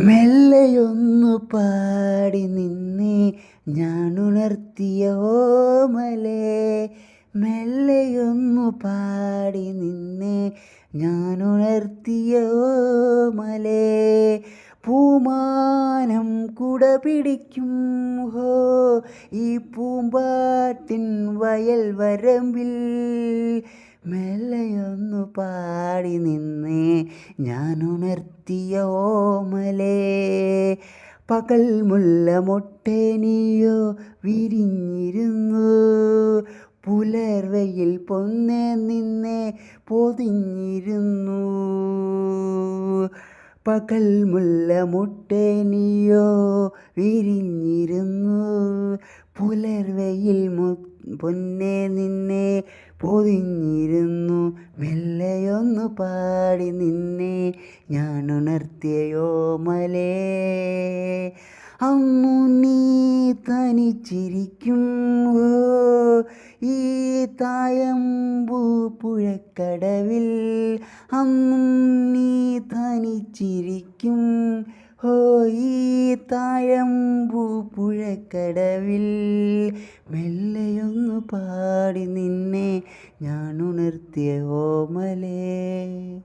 മെല്ലെയൊന്നു പാടി നിന്നെ ഞാനുണർത്തിയ ഓമലേ, മെല്ലെയൊന്നു പാടി നിന്നെ ഞാനുണർത്തിയ ഓമലേ. പൂമാനം കുട പിടിക്കും ഹോ ഈ പൂമ്പാട്ടിൻ വയൽ വരമ്പിൽ, മെല്ലെയൊന്നു പാടി നിന്നെ ഞാനുണർത്തിയ ഓമലേ. പകൽ മുല്ല മൊട്ടേനിയോ വിരിഞ്ഞിരുന്നു, പുലർവയിൽ പൊന്നെ നിന്നെ പൊതിഞ്ഞിരുന്നു. പകൽ മുല്ല മൊട്ടേനിയോ വിരിഞ്ഞിരുന്നു, പുലർവയിൽ പൊന്നെ നിന്നെ പൊതിഞ്ഞിരുന്നു. മെല്ലെയൊന്നു പാടി നിന്നെ ഞാനുണർത്തിയ ഓമലേ. അന്നു നീ തനിച്ചിരിക്കും ഓ ഈ തായമ്പു പുഴക്കടവിൽ, അന്നും നീ തനിച്ചിരിക്കും ഓ ഈ തായമ്പു പുഴക്കടവിൽ, മെല്ലെയൊന്നു പാടി നിന്നെ ഞാനുണർത്തിയ ഓമലേ.